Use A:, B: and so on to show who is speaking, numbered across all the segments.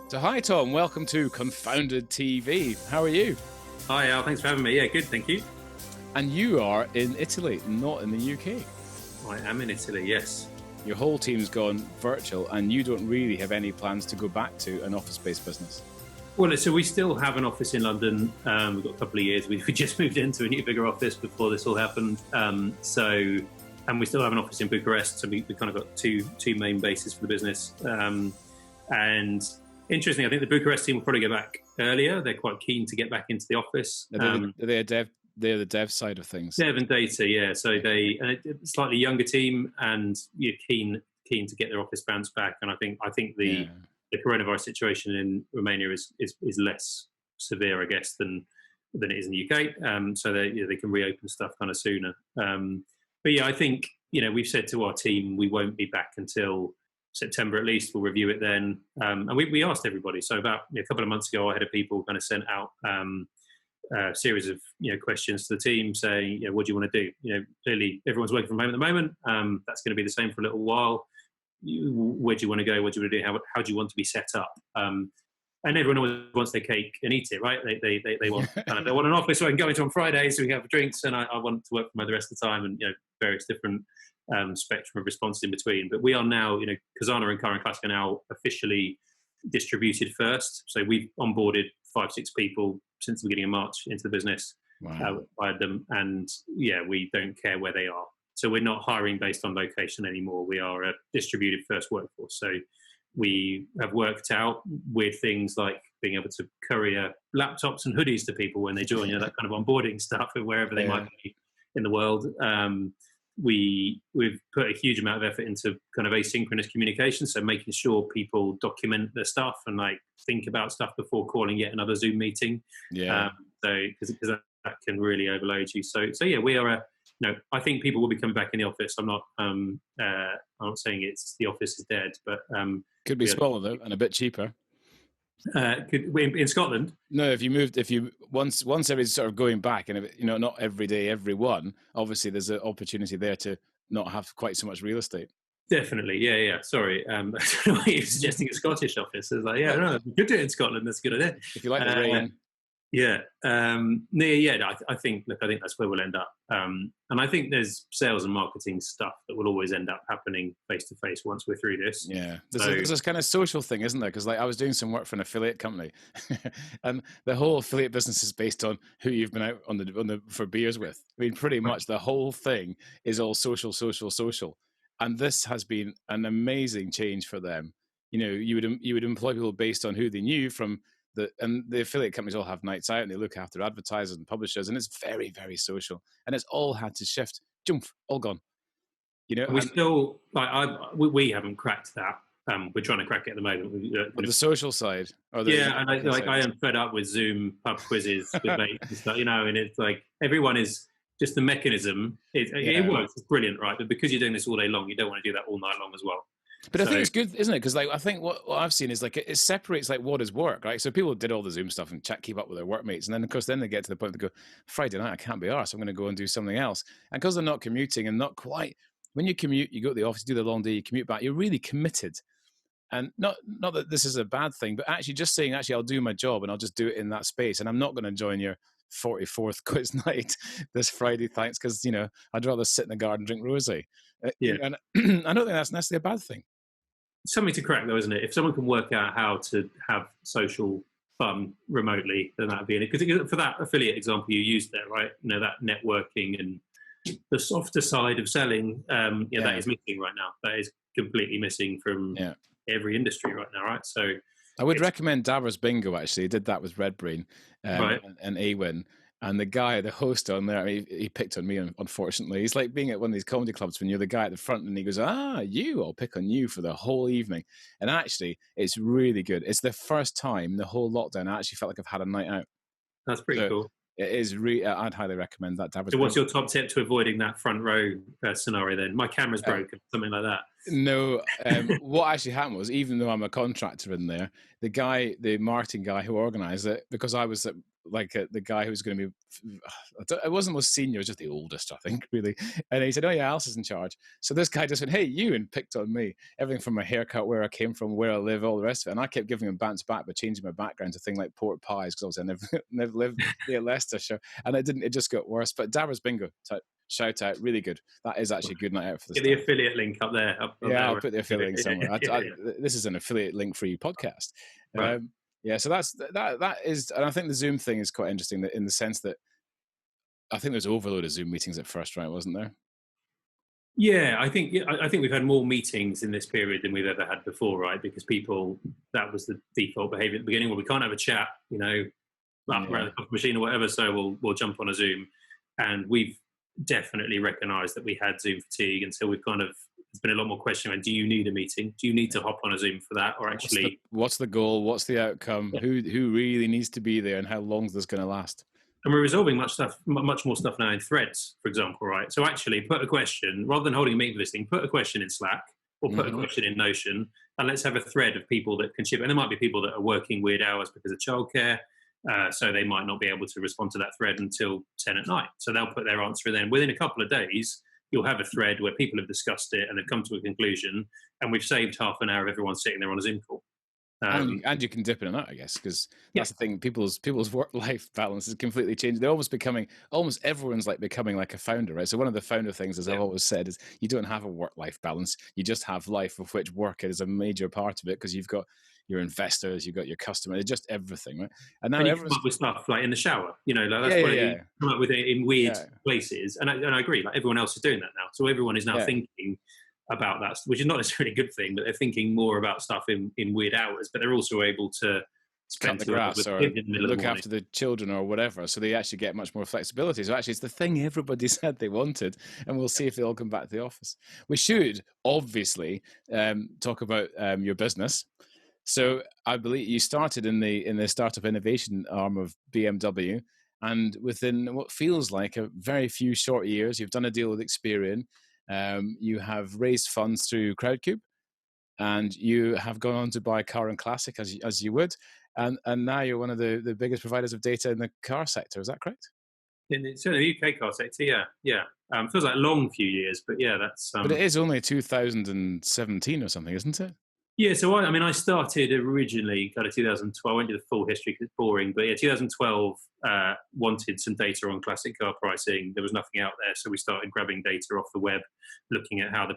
A: So hi Tom, welcome to Confounded TV. How are you?
B: Hi Al, thanks for having me. Yeah, good, thank you.
A: And you are in Italy, not in the UK.
B: I am in Italy, yes.
A: Your whole team's gone virtual and you don't really have any plans to go back to an office-based business.
B: Well, so we still have an office in London. We've got a couple of years. We just moved into a new, bigger office before this all happened. And we still have an office in Bucharest. So we kind of got two main bases for the business. And interesting, I think the Bucharest team will probably go back earlier. They're quite keen to get back into the office.
A: They're the dev side of things.
B: Dev and data, yeah. So a slightly younger team, and you're keen to get their office bounce back. And I think the coronavirus situation in Romania is less severe, I guess, than it is in the UK. So they can reopen stuff kind of sooner. But yeah, I think we've said to our team we won't be back until September at least. We'll review it then. And we asked everybody. So about a couple of months ago, our head of people kind of sent out a series of questions to the team saying, what do you want to do? Clearly everyone's working from home at the moment. That's going to be the same for a little while. Where do you want to go? What do you want to do? How do you want to be set up? And everyone always wants their cake and eat it, right? They want they want an office so I can go into on Fridays so we can have drinks, and I want to work from home the rest of the time, and various different spectrum of responses in between. But we are now, Cazana and Current Classic are now officially distributed first. So we've onboarded 5-6 people since the beginning of March into the business.
A: Wow.
B: Hired them, and we don't care where they are. So we're not hiring based on location anymore. We are a distributed first workforce. So we have worked out with things like being able to courier laptops and hoodies to people when they join, that kind of onboarding stuff and wherever they might be in the world. We've put a huge amount of effort into kind of asynchronous communication. So making sure people document their stuff and think about stuff before calling yet another Zoom meeting.
A: Yeah.
B: Because that can really overload you. So yeah, we are I think people will be coming back in the office. I'm not saying it's the office is dead, but
A: Could be smaller though and a bit cheaper.
B: In Scotland?
A: No, if you once everybody's sort of going back, and not every day, everyone, obviously there's an opportunity there to not have quite so much real estate.
B: Definitely, yeah. Sorry, I don't know why you're suggesting a Scottish office. It's like, no, we could do it in Scotland. That's a good idea.
A: If you like the rain.
B: I think that's where we'll end up. And I think there's sales and marketing stuff that will always end up happening face to face once we're through this.
A: Yeah, there's this kind of social thing, isn't there? Because I was doing some work for an affiliate company, and the whole affiliate business is based on who you've been out on the for beers with. I mean, pretty much the whole thing is all social, and this has been an amazing change for them. You would employ people based on who they knew from. And the affiliate companies all have nights out and they look after advertisers and publishers, and it's very, very social, and it's all had to shift. Jump, all gone.
B: We still we haven't cracked that. We're trying to crack it at the moment.
A: The social side.
B: And I am fed up with Zoom pub quizzes, debates and stuff. And it's like everyone is just the mechanism. It works, it's brilliant, right? But because you're doing this all day long, you don't want to do that all night long as well.
A: But I think it's good, isn't it? Because I think what I've seen is it separates what is work, right? So people did all the Zoom stuff and keep up with their workmates, and then of course they get to the point they go, Friday night I can't be arsed, I'm going to go and do something else. And because they're not commuting and not quite, when you commute, you go to the office, do the long day, you commute back, you're really committed. And not that this is a bad thing, but actually just saying, I'll do my job and I'll just do it in that space, and I'm not going to join your 44th quiz night this Friday, thanks, because I'd rather sit in the garden and drink rosé. And I don't think that's necessarily a bad thing.
B: Something to crack though, isn't it? If someone can work out how to have social fun remotely, then that'd be it. Because for that affiliate example you used there, right? That networking and the softer side of selling, that is missing right now. That is completely missing from every industry right now, right? So
A: I would recommend Davros Bingo. Actually, he did that with Red Brain and Awin. And the host on there, he picked on me, unfortunately. He's like being at one of these comedy clubs when you're the guy at the front and he goes, I'll pick on you for the whole evening. And actually, it's really good. It's the first time the whole lockdown I actually felt like I've had a night out.
B: That's pretty cool.
A: It is I'd highly recommend that.
B: So what's your top tip to avoiding that front row scenario then? My camera's broken, something like that.
A: No, what actually happened was, even though I'm a contractor in there, the marketing guy who organised it, because I was like the guy who was going to be, it wasn't most senior, it was just the oldest, I think, really. And he said, oh yeah, Alice is in charge. So this guy just went, hey, you, and picked on me. Everything from my haircut, where I came from, where I live, all the rest of it. And I kept giving him bounce back by changing my background to things like pork pies, because obviously I never lived near Leicestershire. And it just got worse. But Dabbers Bingo, shout out, really good. That is actually a good night out for the
B: Get the affiliate link up there.
A: Yeah, I'll put the affiliate link somewhere. This is an affiliate link free podcast.
B: Right.
A: Yeah, so that is, and I think the Zoom thing is quite interesting in the sense that I think there's an overload of Zoom meetings at first, right? Wasn't there?
B: Yeah, I think we've had more meetings in this period than we've ever had before, right? Because that was the default behaviour at the beginning. Well, we can't have a chat, around the coffee machine or whatever, so we'll jump on a Zoom. And we've definitely recognised that we had Zoom fatigue, and so we've there's been a lot more question around, do you need a meeting? Do you need to hop on a Zoom for that? Or actually,
A: what's the goal? What's the outcome? Yeah. Who really needs to be there, and how long is this going to last?
B: And we're resolving much more stuff now in threads, for example, right? So actually put a question, rather than holding a meeting for this thing, put a question in Slack or put a question in Notion, and let's have a thread of people that can ship. And there might be people that are working weird hours because of childcare, so they might not be able to respond to that thread until 10 at night. So they'll put their answer in. Then within a couple of days, you'll have a thread where people have discussed it and they've come to a conclusion, and we've saved half an hour of everyone sitting there on a Zoom call.
A: And you can dip in and out, I guess, because that's the thing. People's work-life balance is completely changed. They're almost everyone's like becoming like a founder, right? So one of the founder things, as I've always said, is you don't have a work-life balance. You just have life, of which work is a major part of it, because you've got your investors, you've got your customers, just everything, right? And now everyone's
B: come up with stuff like in the shower, that's what you come up with it in weird places. And I agree, like everyone else is doing that now. So everyone is now thinking about that, which is not necessarily a good thing, but they're thinking more about stuff in weird hours, but they're also able to spend
A: cut the grass or look after the children or whatever, so they actually get much more flexibility. So actually it's the thing everybody said they wanted, and we'll see if they all come back to the office. We should obviously talk about your business. So I believe you started in the startup innovation arm of BMW, and within what feels like a very few short years, you've done a deal with Experian. You have raised funds through Crowdcube, and you have gone on to buy Car and Classic as you would, and now you're one of the biggest providers of data in the car sector. Is that correct?
B: Certainly the UK car sector, yeah. Feels like a long few years, but yeah, that's.
A: But it is only 2017 or something, isn't it?
B: Yeah, so I started originally kind of 2012. I won't do the full history because it's boring, but 2012 wanted some data on classic car pricing. There was nothing out there, so we started grabbing data off the web, looking at how the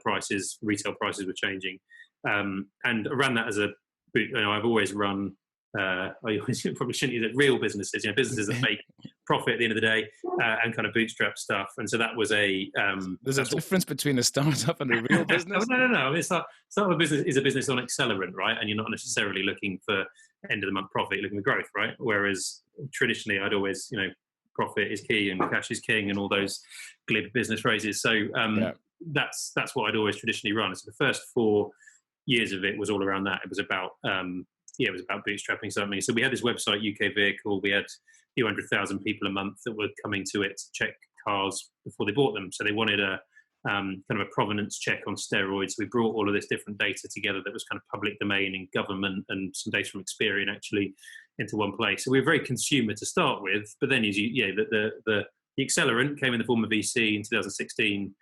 B: retail prices were changing, and I ran that as I've always run. I probably shouldn't use it. Real businesses, businesses that make profit at the end of the day, and kind of bootstrap stuff. And so that was
A: There's a difference between a startup and a real business.
B: No. Startup business is a business on accelerant, right? And you're not necessarily looking for end of the month profit, you're looking for growth, right? Whereas traditionally, I'd always, profit is key and cash is king and all those glib business phrases. So that's what I'd always traditionally run. So the first 4 years of it was all around that. It was about it was about bootstrapping something. So we had this website, UK Vehicle. We had a few 100,000 people a month that were coming to it to check cars before they bought them. So they wanted a kind of a provenance check on steroids. We brought all of this different data together that was kind of public domain and government and some data from Experian actually into one place. So we were very consumer to start with, but then the accelerant came in the form of VC in 2016.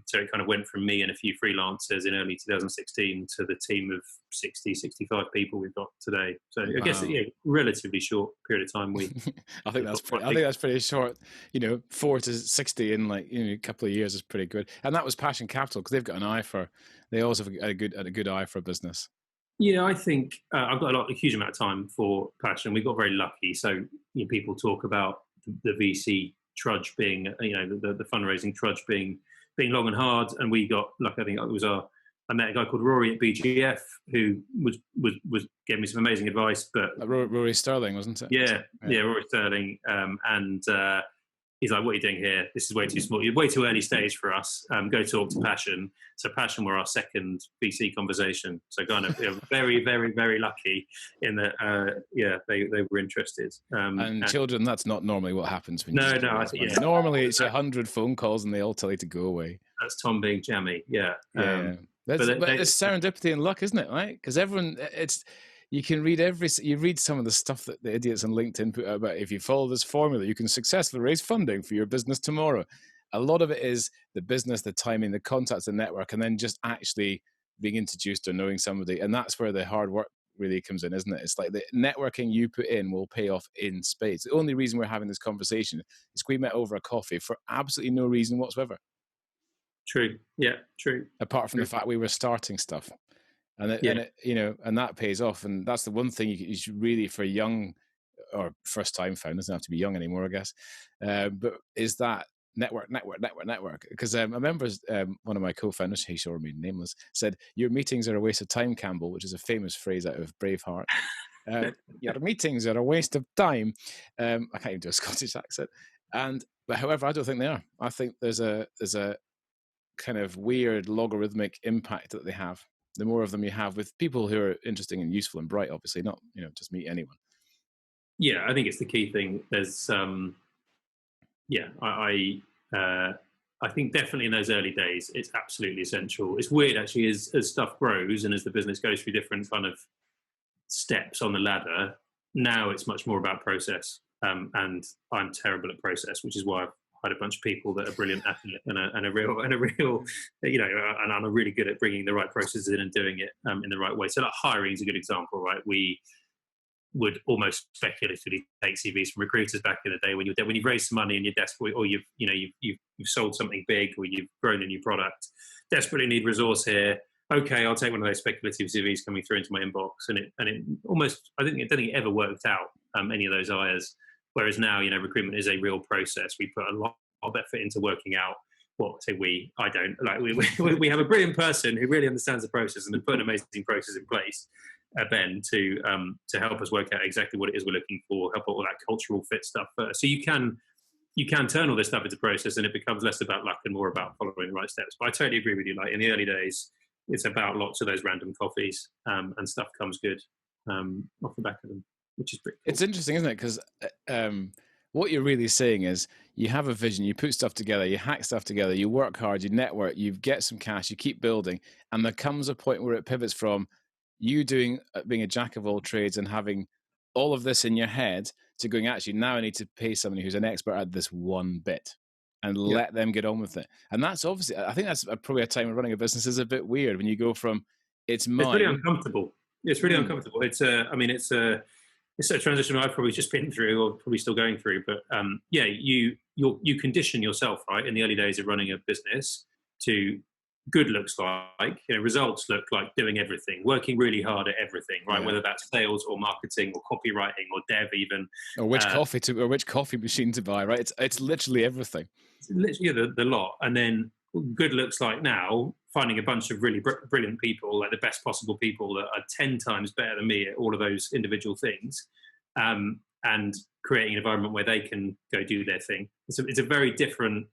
B: So it kind of went from me and a few freelancers in early 2016 to the team of 60, 65 people we've got today. So I guess relatively short period of time.
A: I think that's pretty short. 4 to 60 in a couple of years is pretty good. And that was Passion Capital, because they've got an eye for. They also have a good eye for business.
B: Yeah, I think I've got a huge amount of time for Passion. We got very lucky. So people talk about the VC trudge being, the fundraising trudge being long and hard, and we got lucky. I think I met a guy called Rory at BGF who was gave me some amazing advice. But
A: Rory Sterling, wasn't it?
B: Yeah, Rory Sterling, and he's like, "What are you doing here? This is way too small. You're way too early stage for us. Go talk to Passion." So Passion were our second VC conversation. So kind of very, very, very lucky in that. They were interested.
A: And children, that's not normally what happens when
B: you.
A: Normally it's 100 phone calls and they all tell you to go away.
B: That's Tom being jammy. Yeah.
A: But it's serendipity and luck, isn't it? Right? Because everyone, you can read you read some of the stuff that the idiots on LinkedIn put out about if you follow this formula, you can successfully raise funding for your business tomorrow. A lot of it is the business, the timing, the contacts, the network, and then just actually being introduced or knowing somebody. And that's where the hard work really comes in, isn't it? It's like the networking you put in will pay off in spades. The only reason we're having this conversation is we met over a coffee for absolutely no reason whatsoever.
B: True. Yeah, true.
A: Apart from the fact we were starting stuff. And and that pays off. And that's the one thing you should really, for young or first time founders, doesn't have to be young anymore, I guess. But is that network. Because I remember one of my co-founders, he shall remain nameless, said, "Your meetings are a waste of time, Campbell," which is a famous phrase out of Braveheart. Your meetings are a waste of time. I can't even do a Scottish accent. But however, I don't think they are. I think there's a kind of weird logarithmic impact that they have. The more of them you have with people who are interesting and useful and bright, obviously, not just meet anyone.
B: Yeah, I think it's the key thing. There's I think definitely in those early days, it's absolutely essential. It's weird actually as stuff grows and as the business goes through different kind of steps on the ladder. Now it's much more about process, and I'm terrible at process, which is why I've hired a bunch of people that are brilliant at it and a real, and I'm really good at bringing the right processes in and doing it in the right way. So like hiring is a good example, right? We would almost speculatively take CVs from recruiters back in the day when you've raised some money and you're desperate, or you've sold something big, or you've grown a new product, desperately need resource here. Okay, I'll take one of those speculative CVs coming through into my inbox, and it almost, I don't think it ever worked out any of those hires. Whereas now, recruitment is a real process. We put a lot of effort into working out we have a brilliant person who really understands the process and has put an amazing process in place, Ben, to help us work out exactly what it is we're looking for, help all that cultural fit stuff first. So you can turn all this stuff into process, and it becomes less about luck and more about following the right steps. But I totally agree with you. Like in the early days, it's about lots of those random coffees, and stuff comes good off the back of them, which is pretty cool.
A: It's interesting, isn't it? Because what you're really saying is you have a vision, you put stuff together, you hack stuff together, you work hard, you network, you get some cash, you keep building, and there comes a point where it pivots from you being a jack of all trades and having all of this in your head to going, actually, now I need to pay somebody who's an expert at this one bit and let them get on with it. And that's obviously, I think that's probably a time of running a business is a bit weird when you go from it's
B: really uncomfortable. It's really uncomfortable. It's a transition I've probably just been through, or probably still going through. But you condition yourself, right, in the early days of running a business to good looks like, results look like doing everything, working really hard at everything, right? Yeah. Whether that's sales or marketing or copywriting or dev even.
A: Or which coffee machine to buy, right? It's literally everything.
B: It's literally the lot. And then good looks like now finding a bunch of really brilliant people, like the best possible people that are 10 times better than me at all of those individual things, and creating an environment where they can go do their thing. It's a very different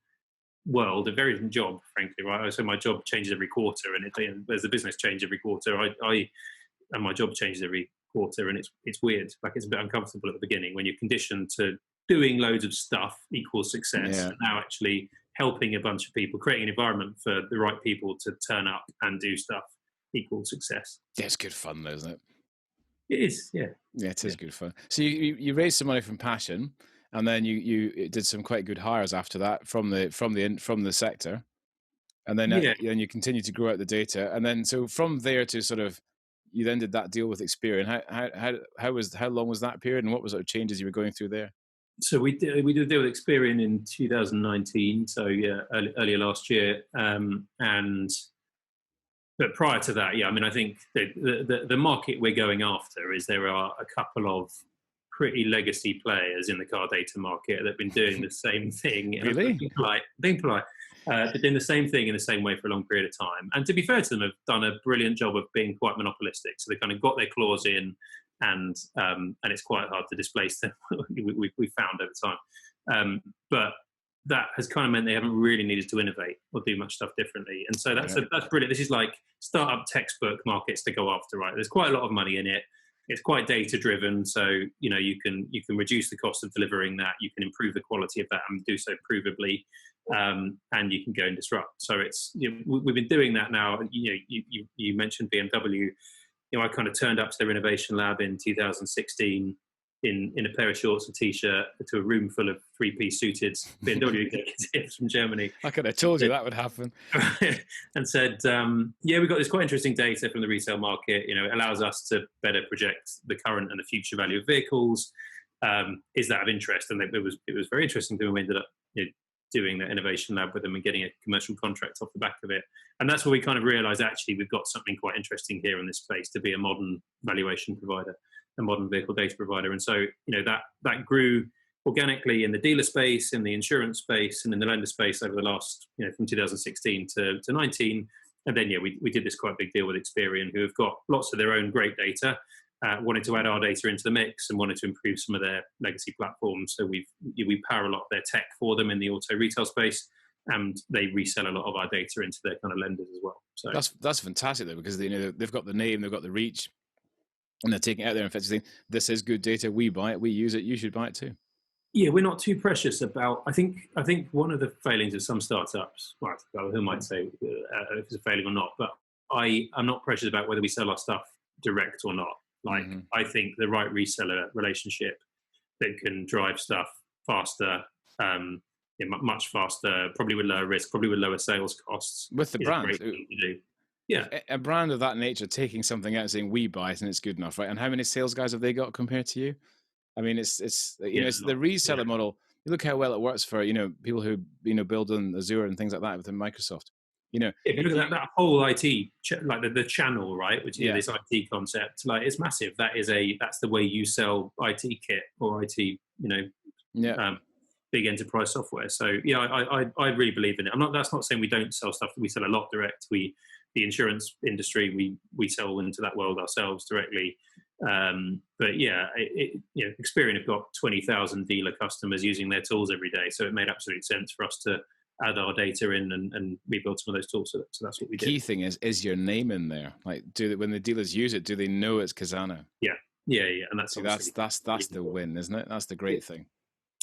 B: world, a very different job, frankly, right? So my job changes every quarter, and there's a business change every quarter. And my job changes every quarter, and it's weird. Like it's a bit uncomfortable at the beginning when you're conditioned to doing loads of stuff equals success. And now actually helping a bunch of people, creating an environment for the right people to turn up and do stuff equals success.
A: Yeah, it's good fun though, isn't it?
B: It is, yeah.
A: Yeah, it is good fun. So you raised some money from passion, and then you did some quite good hires after that from the sector, and then then you continue to grow out the data, and then so from there to sort of you then did that deal with Experian. How long was that period, and what was sort of changes you were going through there?
B: So we did a deal with Experian in 2019. So earlier last year, but prior to that, I think the market we're going after is there are a couple of pretty legacy players in the car data market that have been doing the same thing.
A: Really?
B: Being polite. But doing the same thing in the same way for a long period of time. And to be fair to them, have done a brilliant job of being quite monopolistic. So they kind of got their claws in, and it's quite hard to displace them. we found over time. But that has kind of meant they haven't really needed to innovate or do much stuff differently. And so that's brilliant. This is like startup textbook markets to go after, right? There's quite a lot of money in it. It's quite data driven, so you can reduce the cost of delivering that. You can improve the quality of that and do so provably, and you can go and disrupt. So it's we've been doing that now. You mentioned BMW. I kind of turned up to their innovation lab in 2016 in a pair of shorts and t-shirt to a room full of three-piece suited BMW executives from Germany.
A: I could have told you that would happen.
B: And said, we've got this quite interesting data from the retail market. It allows us to better project the current and the future value of vehicles. Is that of interest? And it was very interesting to them. We ended up doing the innovation lab with them and getting a commercial contract off the back of it. And that's where we kind of realized, actually, we've got something quite interesting here in this space to be a modern valuation provider, a modern vehicle data provider. And so, that grew organically in the dealer space, in the insurance space, and in the lender space over the last, from 2016 to 19. And then, we did this quite big deal with Experian, who have got lots of their own great data, wanted to add our data into the mix and wanted to improve some of their legacy platforms. So we power a lot of their tech for them in the auto retail space, and they resell a lot of our data into their kind of lenders as well. So
A: that's fantastic though, because they've got the name, they've got the reach, and they're taking it out there and saying, this is good data, we buy it, we use it, you should buy it too.
B: Yeah, we're not too precious about. I think one of the failings of some startups, well, who might say if it's a failing or not, but I'm not precious about whether we sell our stuff direct or not. Like, I think the right reseller relationship that can drive stuff faster, much faster, probably with lower risk, probably with lower sales costs.
A: With the brand.
B: A great thing to do. Yeah.
A: A brand of that nature taking something out and saying, we buy it and it's good enough, right? And how many sales guys have they got compared to you? I mean, it's it's the reseller model. You look how well it works for, people who, build on Azure and things like that within Microsoft.
B: If you look at that whole IT, like the channel, right, which is this IT concept, like, it's massive. That's the way you sell IT kit or IT, big enterprise software. So I really believe in it. That's not saying we don't sell stuff. We sell a lot direct. The insurance industry, we sell into that world ourselves directly. But Experian have got 20,000 dealer customers using their tools every day. So it made absolute sense for us to add our data in and rebuild some of those tools. So that's what we did.
A: Key thing is your name in there? Like, when the dealers use it, do they know it's Cazana?
B: Yeah. And that's
A: the win, isn't it? That's the great thing.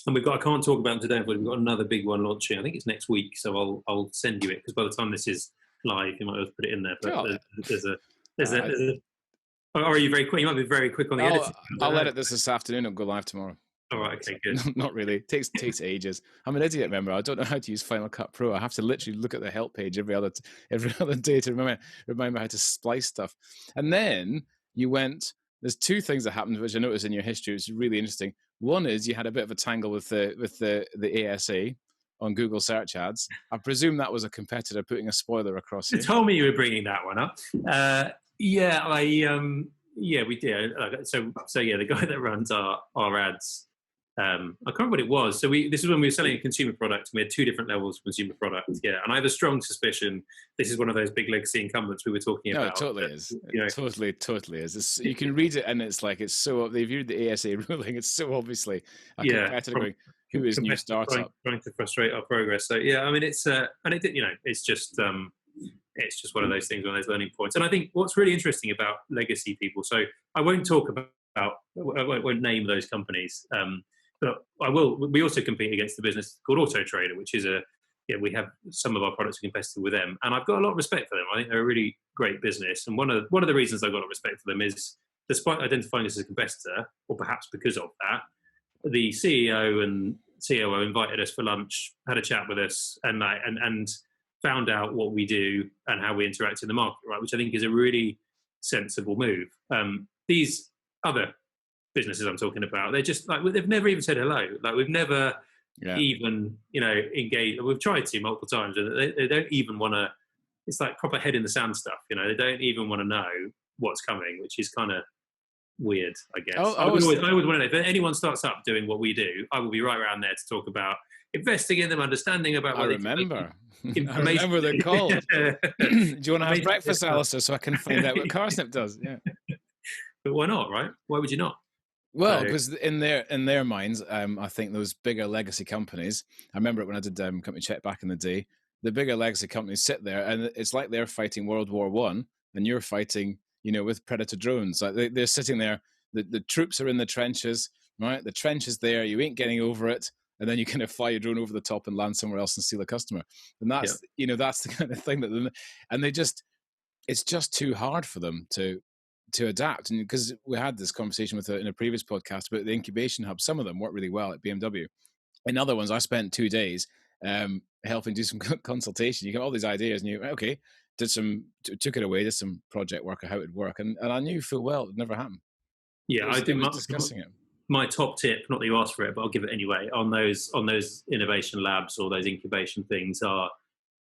B: And I can't talk about them today, but we've got another big one launching. I think it's next week, so I'll send you it, because by the time this is live, you might have to put it in there. But there's a. Or are you very quick? You might be very quick on the editing.
A: I'll edit this afternoon. It'll go live tomorrow.
B: All right, okay, good.
A: Not really. It takes ages. I'm an idiot, remember. I don't know how to use Final Cut Pro. I have to literally look at the help page every other day to remind me how to splice stuff. And then there's two things that happened, which I noticed in your history, which is really interesting. One is you had a bit of a tangle with the ASA on Google search ads. I presume that was a competitor putting a spoiler across you.
B: You told me you were bringing that one up. We did. So the guy that runs our ads, I can't remember what it was. So this is when we were selling a consumer product. We had two different levels of consumer product. Yeah, and I have a strong suspicion this is one of those big legacy incumbents we were talking about.
A: No, it totally is. It totally is. You can read it, and it's like it's so. They've used the ASA ruling. It's so obviously a competitor going, who is new startup
B: trying to frustrate our progress. So I mean, it's and it it's just one of those things, one of those learning points. And I think what's really interesting about legacy people. So I won't talk about. I won't name those companies. But I will. We also compete against the business called Auto Trader, which is we have some of our products are competitive with them, and I've got a lot of respect for them. I think they're a really great business, and one of the reasons I've got a lot of respect for them is, despite identifying us as a competitor, or perhaps because of that, the CEO and COO invited us for lunch, had a chat with us, and found out what we do and how we interact in the market, right? Which I think is a really sensible move. These other businesses I'm talking about, they're just like, they've never even said hello. Like, we've never even engaged. We've tried to multiple times, and they don't even want to. It's like proper head in the sand stuff. They don't even want to know what's coming, which is kind of weird, I guess. I would want to know if anyone starts up doing what we do, I will be right around there to talk about investing in them, understanding about what
A: I remember the call. Do you want to have breakfast, Alistair, so I can find out what Carsnip does? Yeah.
B: But why not, right? Why would you not?
A: Well, because in their minds, I think those bigger legacy companies, I remember it when I did Company Check back in the day, the bigger legacy companies sit there and it's like they're fighting World War I and you're fighting, with Predator drones. Like they're sitting there, the troops are in the trenches, right? The trench is there, you ain't getting over it. And then you kind of fly your drone over the top and land somewhere else and steal a customer. And that's, that's the kind of thing that, and it's just too hard for them to to adapt. And because we had this conversation in a previous podcast about the incubation hub, some of them work really well at BMW. In other ones, I spent 2 days helping do some consultation. You get all these ideas, and you took it away, did some project work on how it would work, and I knew full well it would never happen.
B: Yeah, I think
A: discussing it.
B: My top tip, not that you asked for it, but I'll give it anyway, on those innovation labs or those incubation things are,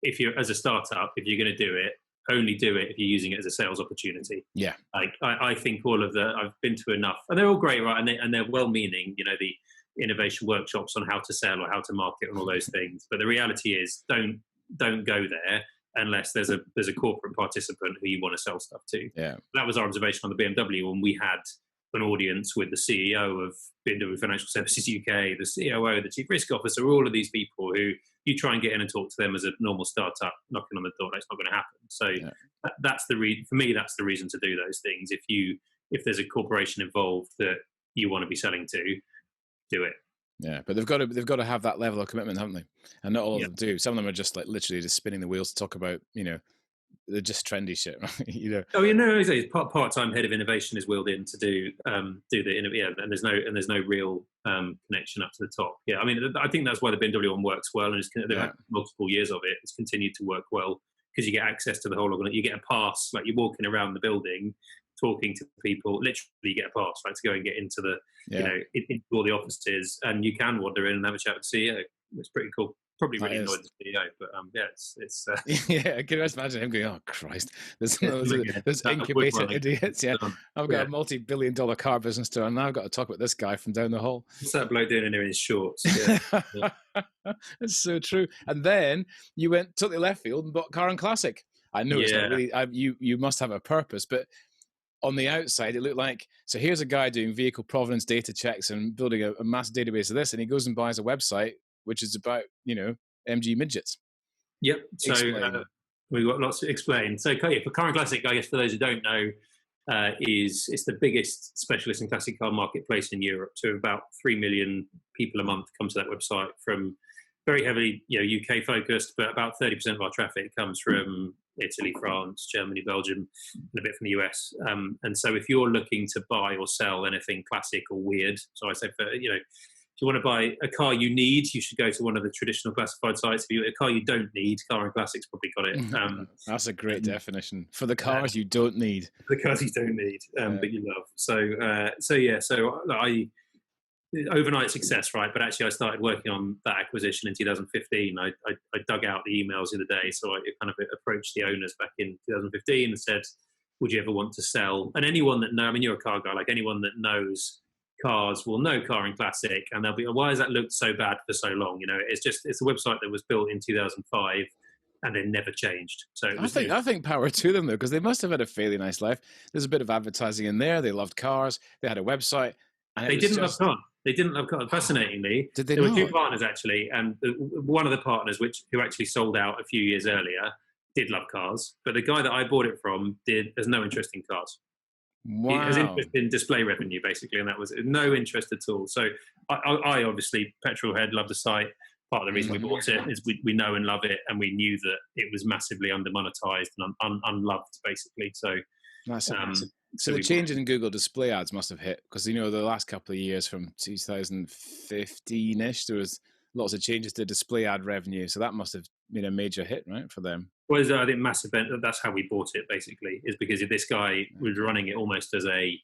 B: if you're as a startup, if you're going to do it, only do it if you're using it as a sales opportunity.
A: Yeah.
B: Like I think I've been to enough, and they're all great, right? And they're well-meaning, the innovation workshops on how to sell or how to market and all those things. But the reality is, don't go there unless there's a corporate participant who you want to sell stuff to.
A: Yeah.
B: That was our observation on the BMW when we had an audience with the CEO of BMW Financial Services UK, the COO, the Chief Risk Officer, all of these people who you try and get in and talk to them as a normal startup knocking on the door. That's not going to happen. So that's for me, that's the reason to do those things. If there's a corporation involved that you want to be selling to, do it.
A: Yeah, but they've got to have that level of commitment, haven't they? And not all of them do. Some of them are just like literally just spinning the wheels to talk about, they're just trendy shit, right?
B: Oh, exactly. Part-time head of innovation is wheeled in to do and there's no real connection up to the top. Yeah, I mean, I think that's why the BMW one works well, and they've had multiple years of it. It's continued to work well because you get access to the whole organization. You get a pass, like you're walking around the building, talking to people. Literally, you get a pass, like to go and get into the, into all the offices, and you can wander in and have a chat with the CEO. It's pretty cool. Probably really annoyed the CEO, but it's
A: yeah. Can you imagine him going, "Oh Christ, there's incubator idiots." Yeah, I've got a multi-billion-dollar car business to run. Now I've got to talk about this guy from down the hall.
B: What's that bloke doing in there in his shorts? Yeah.
A: It's so true. And then you went totally left field and bought Car and Classic. I know it's not really. You must have a purpose, but on the outside, it looked like, so here's a guy doing vehicle provenance data checks and building a massive database of this, and he goes and buys a website which is about, MG midgets.
B: Yep. So we've got lots to explain. So for Car and Classic, I guess for those who don't know, it's the biggest specialist and classic car marketplace in Europe. So about 3 million people a month come to that website from very heavily, UK focused, but about 30% of our traffic comes from Italy, France, Germany, Belgium, and a bit from the US. And so if you're looking to buy or sell anything classic or weird, so I say if you want to buy a car you need, you should go to one of the traditional classified sites. If a car you don't need, Car and Classic's probably got it.
A: That's a great definition for the cars you don't need.
B: The cars you don't need, but you love. So overnight success, right? But actually, I started working on that acquisition in 2015. I dug out the emails the other day, so I kind of approached the owners back in 2015 and said, "Would you ever want to sell?" And anyone that you're a car guy, like anyone that knows cars will know Car and Classic, and they'll be, why has that looked so bad for so long? It's a website that was built in 2005 and then never changed. So
A: I think power to them though, because they must have had a fairly nice life. There's a bit of advertising in there. They loved cars. They had a website. And
B: they didn't love cars. They didn't love cars. Fascinatingly,
A: did they?
B: There were two partners actually, and one of the partners, who actually sold out a few years earlier, did love cars, but the guy that I bought it from has no interest in cars.
A: Wow.
B: He has interest in display revenue, basically, and that was no interest at all. So I obviously, petrol head, love the site. Part of the reason we bought it is we know and love it, and we knew that it was massively under-monetized and unloved, basically. So
A: that's so the change in Google display ads must have hit, because the last couple of years from 2015-ish, there was lots of changes to display ad revenue. So that must have been a major hit, right, for them.
B: Well, I think massive. That's how we bought it. Basically, is because this guy was running it almost as a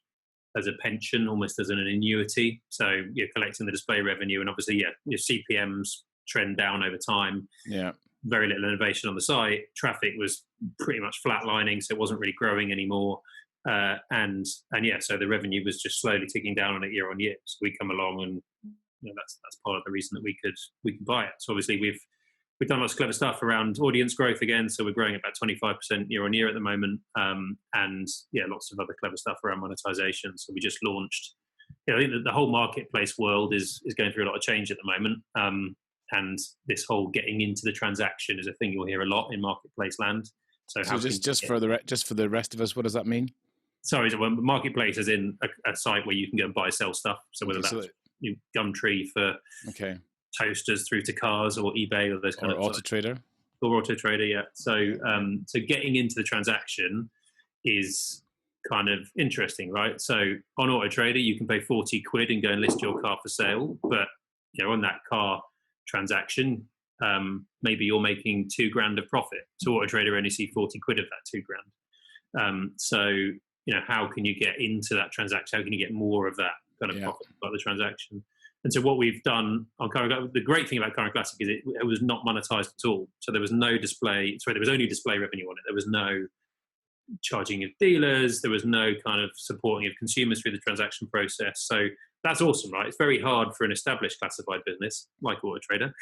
B: pension, almost as an annuity. So you're collecting the display revenue, and obviously, your CPMs trend down over time.
A: Yeah,
B: very little innovation on the site. Traffic was pretty much flatlining, so it wasn't really growing anymore. So the revenue was just slowly ticking down on it year on year. So we come along, and that's part of the reason that we could buy it. So obviously we've done lots of clever stuff around audience growth again. So we're growing about 25% year on year at the moment. Lots of other clever stuff around monetization. So we just launched, I think that the whole marketplace world is going through a lot of change at the moment. And this whole getting into the transaction is a thing you'll hear a lot in marketplace land. So
A: just for the rest of us, what does that mean?
B: Sorry, so marketplace is in a site where you can go and buy, sell stuff. So whether that's Gumtree for toasters through to cars, or eBay, or those kind of
A: AutoTrader.
B: Or AutoTrader, yeah. So getting into the transaction is kind of interesting, right? So on Auto Trader, you can pay 40 quid and go and list your car for sale, but on that car transaction, maybe you're making 2 grand of profit. So Auto Trader only see 40 quid of that 2 grand. So how can you get into that transaction? How can you get more of that kind of profit about the transaction? And so what we've done on Current, the great thing about Current Classic is it was not monetized at all. So there was no display. Sorry, there was only display revenue on it. There was no charging of dealers. There was no kind of supporting of consumers through the transaction process. So that's awesome, right? It's very hard for an established classified business like Auto Trader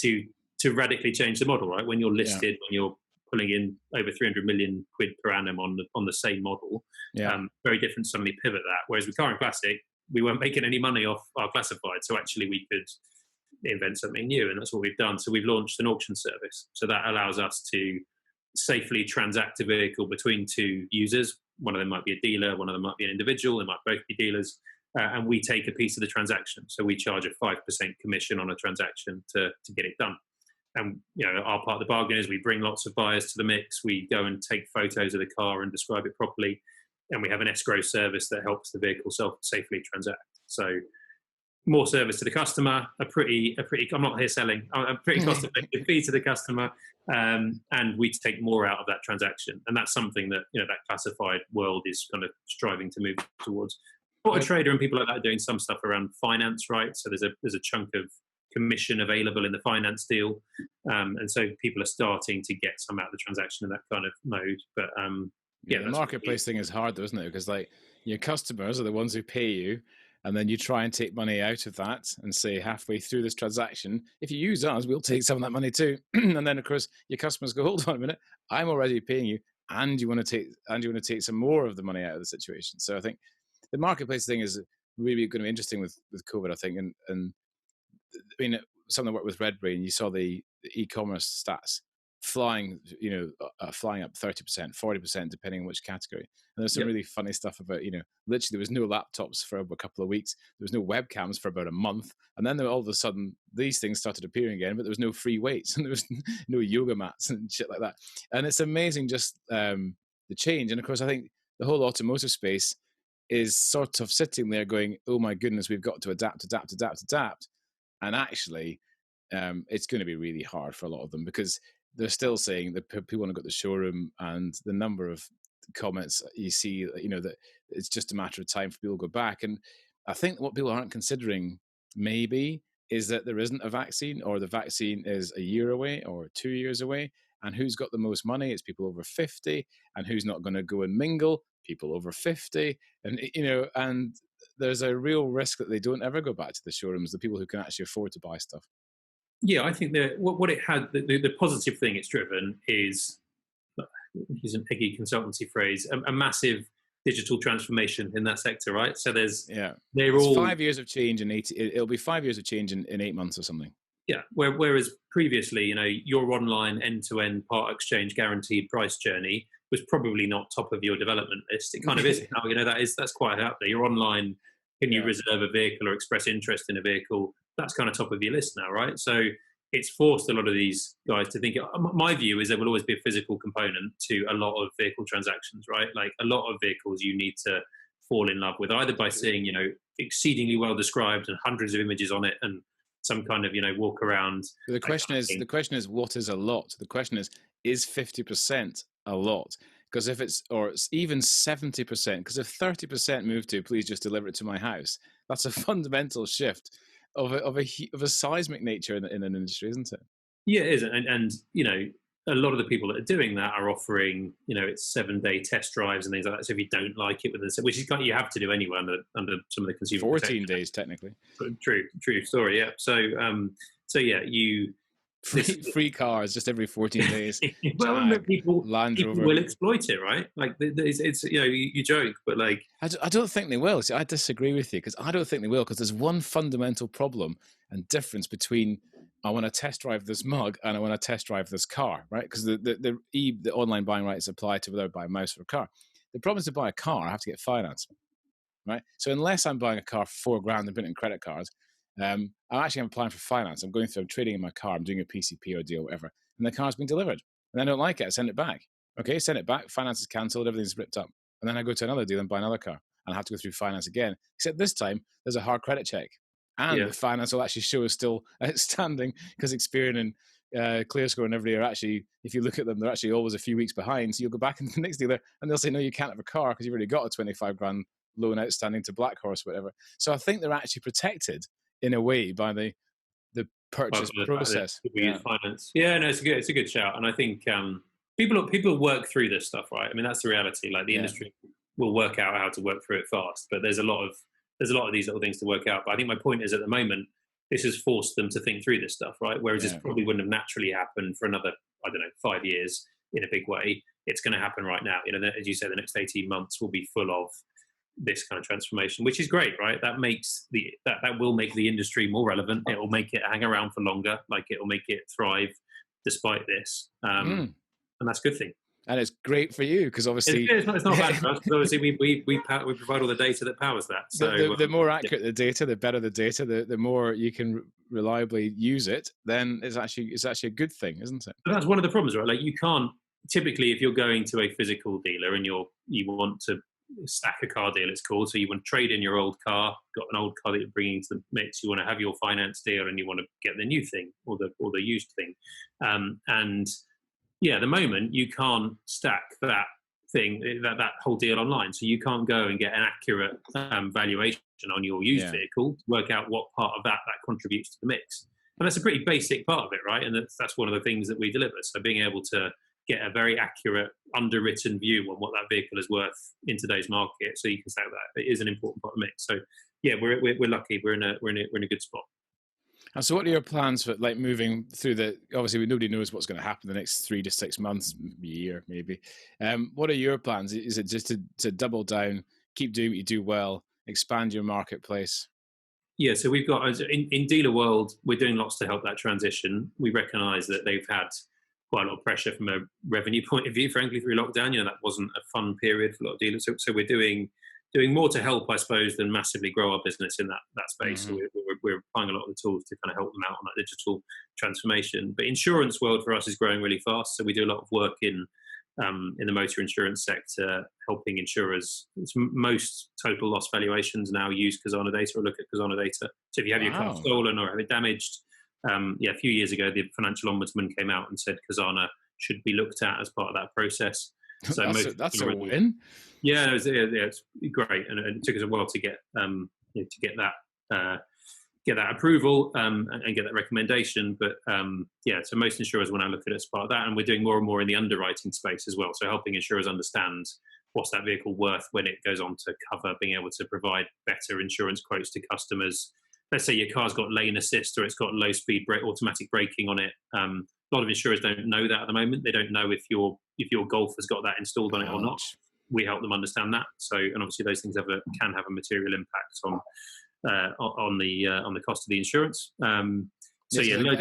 B: to radically change the model, right? When you're listed, when you're pulling in over 300 million quid per annum on the same model, very different to suddenly pivot that. Whereas with Current Classic, we weren't making any money off our classified, so actually we could invent something new, and that's what we've done. So we've launched an auction service. So that allows us to safely transact a vehicle between two users. One of them might be a dealer, one of them might be an individual, they might both be dealers, and we take a piece of the transaction. So we charge a 5% commission on a transaction to get it done. And our part of the bargain is we bring lots of buyers to the mix. We go and take photos of the car and describe it properly, and we have an escrow service that helps the vehicle safely transact. So more service to the customer, a pretty I'm not here selling, a pretty cost effective fee to the customer, and we take more out of that transaction. And that's something that that classified world is kind of striving to move towards. Auto Trader and people like that are doing some stuff around finance, right? So there's a chunk of commission available in the finance deal, and so people are starting to get some out of the transaction in that kind of mode. But
A: the marketplace thing is hard though, isn't it? Because like your customers are the ones who pay you, and then you try and take money out of that and say halfway through this transaction, if you use us, we'll take some of that money too. And then of course your customers go, hold on a minute, I'm already paying you, and you want to take some more of the money out of the situation. So I think the marketplace thing is really going to be interesting with COVID, I think. And I mean, something I worked with Redbrain, you saw the e-commerce stats flying, flying up 30%, 40%, depending on which category. And there's some really funny stuff about, literally there was no laptops for a couple of weeks. There was no webcams for about a month. And then all of a sudden, these things started appearing again, but there was no free weights and there was no yoga mats and shit like that. And it's amazing just the change. And of course, I think the whole automotive space is sort of sitting there going, oh my goodness, we've got to adapt. And actually, it's going to be really hard for a lot of them because they're still saying that people want to go to the showroom, and the number of comments you see, that it's just a matter of time for people to go back. And I think what people aren't considering maybe is that there isn't a vaccine, or the vaccine is a year away or 2 years away. And who's got the most money? It's people over 50. And who's not going to go and mingle? People over 50. And, and there's a real risk that they don't ever go back to the showrooms, the people who can actually afford to buy stuff.
B: Yeah, I think that what it had, the positive thing it's driven is, use an Eggy consultancy phrase, a massive digital transformation in that sector, right? So they're all
A: 5 years of change in 8. It'll be 5 years of change in 8 months or something.
B: Yeah, whereas previously, your online end-to-end part exchange guaranteed price journey was probably not top of your development list. It kind of is now. That's quite out there. You're online. Can you reserve a vehicle or express interest in a vehicle? That's kind of top of your list now, right? So it's forced a lot of these guys to think. My view is there will always be a physical component to a lot of vehicle transactions, right? Like a lot of vehicles you need to fall in love with, either by seeing, exceedingly well described and hundreds of images on it and some kind of, walk around.
A: The question is, what is a lot? The question is 50% a lot? Because if it's even 70%, because if 30% move to please just deliver it to my house, that's a fundamental shift of a seismic nature in an industry, isn't it?
B: Yeah, it is, and a lot of the people that are doing that are offering it's 7-day test drives and things like that. So if you don't like it, which is kind of, you have to do anyway under some of the consumer
A: 14 days technically.
B: True story. Yeah. So yeah, free
A: cars just every 14 days.
B: Well, people
A: Rover
B: will exploit it, right? Like it's you joke, but like
A: I don't think they will. See, I disagree with you because I don't think they will, because there's one fundamental problem and difference between I want to test drive this mug and I want to test drive this car, right? Because the online buying rights apply to whether I buy a mouse or a car. The problem is to buy a car, I have to get finance, right? So unless I'm buying a car for $4,000 and putting in credit cards, I'm applying for finance. I'm trading in my car. I'm doing a PCP or deal, whatever, and the car's been delivered, and I don't like it. I send it back. Okay, send it back. Finance is cancelled. Everything's ripped up. and then I go to another dealer and buy another car, and I have to go through finance again. Except this time, there's a hard credit check, and
B: Yeah.
A: the finance will actually show us still outstanding, because Experian and ClearScore and everybody are actually, if you look at them, they're actually always a few weeks behind. So you'll go back into the next dealer, and they'll say, no, you can't have a car because you've already got a 25 grand loan outstanding to Black Horse, whatever. So I think they're actually protected in a way by the purchase process.
B: We use finance. Yeah, no, it's a good shout, and I think people work through this stuff, right? I mean, that's the reality. Like the industry will work out how to work through it fast, but there's a lot of these little things to work out. But I think my point is, at the moment, this has forced them to think through this stuff, right? Whereas this probably wouldn't have naturally happened for another, I don't know, 5 years in a big way. It's going to happen right now. You know, as you say, the next 18 months will be full of this kind of transformation, which is great, right? That makes that will make the industry more relevant. It will make it hang around for longer. Like, it will make it thrive despite this, and that's a good thing.
A: And it's great for you, because obviously
B: it's not bad for us, because obviously we provide all the data that powers that. So
A: the more accurate the data, the better the data, the more you can reliably use it. Then it's actually a good thing, isn't it?
B: But that's one of the problems, right? Like, you can't typically, if you're going to a physical dealer and you want to stack a car deal, it's called. So you want to trade in your old car, got an old car that you're bringing to the mix. You want to have your finance deal, and you want to get the new thing or the used thing. And yeah, at the moment you can't stack that thing, that whole deal online. So you can't go and get an accurate valuation on your used vehicle to work out what part of that contributes to the mix. And that's a pretty basic part of it, right? And that's one of the things that we deliver. So being able to get a very accurate, underwritten view on what that vehicle is worth in today's market, so you can stack that, it is an important part of the mix. So yeah, we're lucky. We're in a good spot.
A: And so what are your plans for, like, moving through obviously nobody knows what's going to happen the next 3 to 6 months, a year maybe. What are your plans? Is it just to double down, keep doing what you do well, expand your marketplace?
B: Yeah, so we've got, in dealer world, we're doing lots to help that transition. We recognise that they've had quite a lot of pressure from a revenue point of view, frankly, through lockdown. You know, that wasn't a fun period for a lot of dealers. So we're doing more to help, I suppose, than massively grow our business in that space. So we're applying a lot of the tools to kind of help them out on that digital transformation. But insurance world for us is growing really fast. So we do a lot of work in the motor insurance sector, helping insurers. Most total loss valuations now use Cazana data or look at Cazana data. So if you have your car stolen or have it damaged, a few years ago, the financial ombudsman came out and said Cazana should be looked at as part of that process. So
A: that's a win.
B: Yeah, it's great, and it took us a while to get that approval and get that recommendation. But so most insurers will now look at it as part of that, and we're doing more and more in the underwriting space as well. So helping insurers understand what's that vehicle worth when it goes on to cover, being able to provide better insurance quotes to customers. Let's say your car's got lane assist or it's got low speed automatic braking on it. A lot of insurers don't know that at the moment. They don't know if your Golf has got that installed on it or not. We help them understand that. So, and obviously those things can have a material impact on the cost of the insurance.
A: I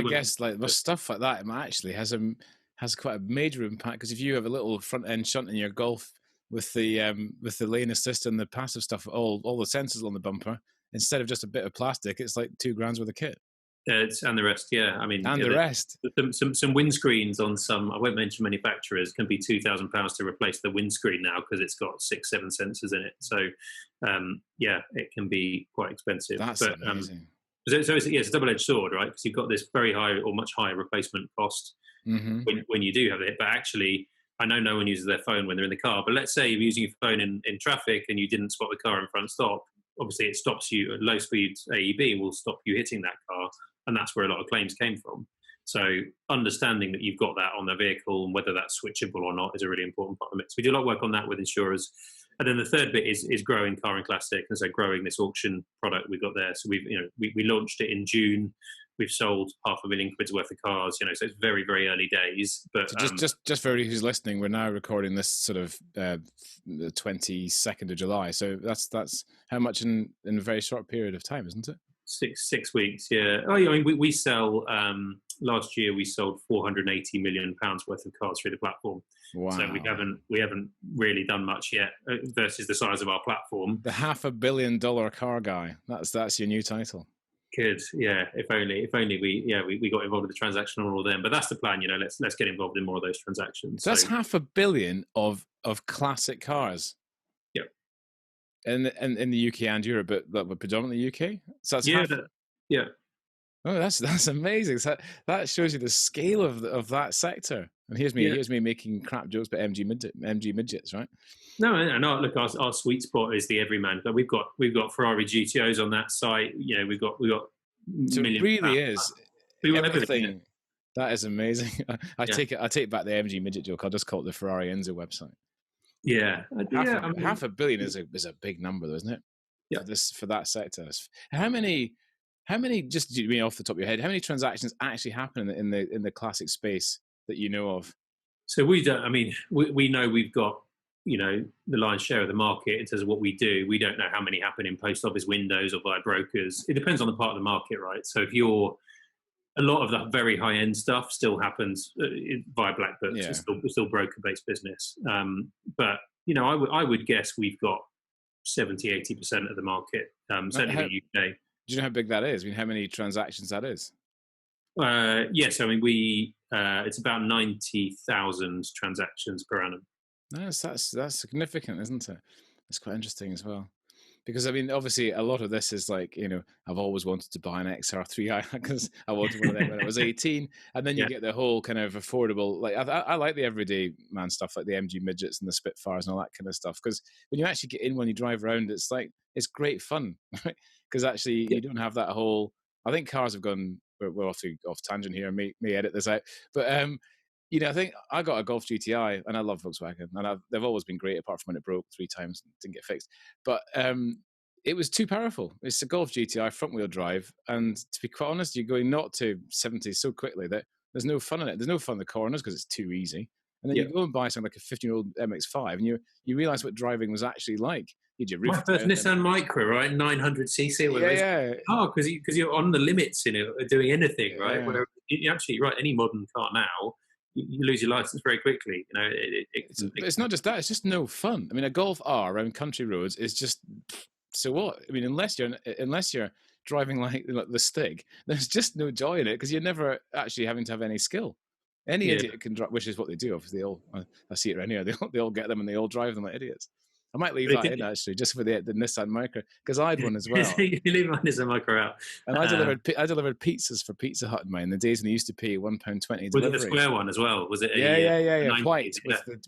A: guess like stuff like that, it actually has quite a major impact, because if you have a little front end shunt in your Golf with the lane assist and the passive stuff, all the sensors on the bumper, instead of just a bit of plastic, it's like $2,000 worth of kit.
B: And the rest, yeah. I mean,
A: and the rest.
B: Some windscreens on some, I won't mention manufacturers, can be £2,000 to replace the windscreen now, because it's got 6-7 sensors in it. So, it can be quite expensive.
A: That's amazing.
B: So it's a double-edged sword, right? Because you've got this very high or much higher replacement cost when you do have it. But actually, I know no one uses their phone when they're in the car. But let's say you're using your phone in traffic and you didn't spot the car in front stop. Obviously, it stops you. Low speed AEB will stop you hitting that car. And that's where a lot of claims came from. So understanding that you've got that on the vehicle and whether that's switchable or not is a really important part of the mix. We do a lot of work on that with insurers. And then the third bit is growing Car and Classic, and so growing this auction product we've got there. So we launched it in June. We've sold £500,000 worth of cars. So it's very, very early days. But
A: so just for who's listening, we're now recording this sort of the 22nd of July. So that's how much in a very short period of time, isn't it?
B: 6 weeks, yeah. Oh, yeah. I mean, we sell. Last year, we sold £480 million worth of cars through the platform.
A: Wow!
B: So we haven't really done much yet versus the size of our platform.
A: The $500 million car guy. That's your new title.
B: Good, yeah. If only we got involved with the transaction on all of them. But that's the plan. Let's get involved in more of those transactions.
A: So that's $500 million of classic cars. And in the UK and Europe, but predominantly UK. So that's
B: Yeah,
A: half.
B: yeah.
A: Oh, that's amazing. So that shows you the scale of that sector. And
B: Yeah.
A: here's me making crap jokes about MG midgets, right?
B: No, and look, our sweet spot is the everyman. But we've got Ferrari GTOs on that site. You know, we've got
A: So it
B: million.
A: really is
B: We got everything.
A: everything. That is amazing. I
B: Yeah.
A: take back the MG midget joke. I'll just call it the Ferrari Enzo website.
B: Yeah, yeah. I mean,
A: Half a billion is a big number, though, isn't it?
B: Yeah.
A: For that sector. How many just off the top of your head? How many transactions actually happen in the classic space that you know of?
B: So we don't. I mean, we know we've got, the lion's share of the market in terms of what we do. We don't know how many happen in post office windows or by brokers. It depends on the part of the market, right? So if you're a lot of the very high end stuff still happens via black books.
A: Yeah.
B: It's still broker based business. But I would guess we've got 70-80% of the market, certainly in the UK.
A: Do you know how big that is? I mean, how many transactions that is?
B: Yes, I mean it's about 90,000 transactions per annum.
A: That's significant, isn't it? It's quite interesting as well. Because I mean, obviously, a lot of this is like, I've always wanted to buy an XR3i because I wanted one of them when I was 18, and then you get the whole kind of affordable. Like I like the everyday man stuff, like the MG midgets and the Spitfires and all that kind of stuff. Because when you actually get in, when you drive around, it's great fun, right? Because actually, you don't have that whole. I think cars have gone. We're off tangent here. May edit this out, but I think I got a Golf GTI, and I love Volkswagen, and they've always been great, apart from when it broke 3 times and didn't get fixed. But it was too powerful. It's a Golf GTI front-wheel drive, and to be quite honest, you're going 0 to 70 so quickly that there's no fun in it. There's no fun in the corners because it's too easy. And then you go and buy something like a 15-year-old MX-5, and you realize what driving was actually like.
B: My first Nissan Micra, right, 900cc.
A: Yeah.
B: Oh, because you're on the limits, doing anything, right?
A: Yeah.
B: Where you're absolutely right. Any modern car now, you lose your license very quickly.
A: It's not just that; it's just no fun. I mean, a Golf R around country roads is just so what? I mean, unless you're driving like the Stig, there's just no joy in it because you're never actually having to have any skill. Any idiot can drive, which is what they do. Obviously, I see it around here. They all get them and they all drive them like idiots. I might leave that in actually, just for the Nissan Micra, because I had one as well.
B: You leave my Nissan Micra out.
A: And I delivered pizzas for Pizza Hut in mine. In the days when they used to pay £1.20 delivery.
B: Was it a square one as well? Was it?
A: Yeah. White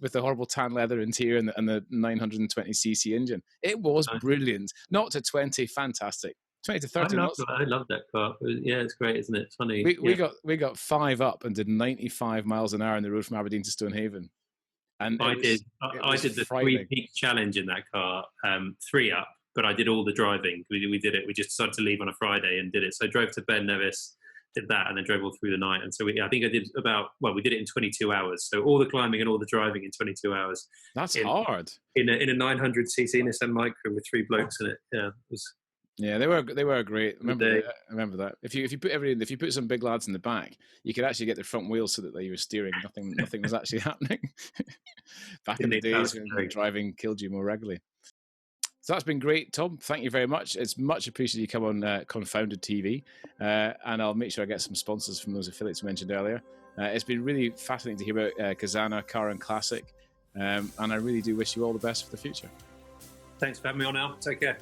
A: with the horrible tan leather interior and the 920cc engine. It was brilliant. 0 to 20, fantastic. 20 to 30 knots.
B: I love that car. Yeah, it's great, isn't it? It's funny.
A: We got 5 up and did 95 miles an hour on the road from Aberdeen to Stonehaven. And
B: I did the 3 peak challenge in that car, 3 up, but I did all the driving. We did it. We just decided to leave on a Friday and did it. So I drove to Ben Nevis, did that, and then drove all through the night. And so I think I did we did it in 22 hours. So all the climbing and all the driving in 22 hours.
A: That's hard.
B: In a 900cc Nissan Micra with 3 blokes in it. Yeah, it was.
A: Yeah, they were great. I remember that. If you put some big lads in the back, you could actually get the front wheels so that you were steering. Nothing was actually happening. Back in the days when driving killed you more regularly. So that's been great, Tom. Thank you very much. It's much appreciated you come on Confounded TV, and I'll make sure I get some sponsors from those affiliates mentioned earlier. It's been really fascinating to hear about Cazana, Car and Classic, and I really do wish you all the best for the future.
B: Thanks for having me on, Al. Take care.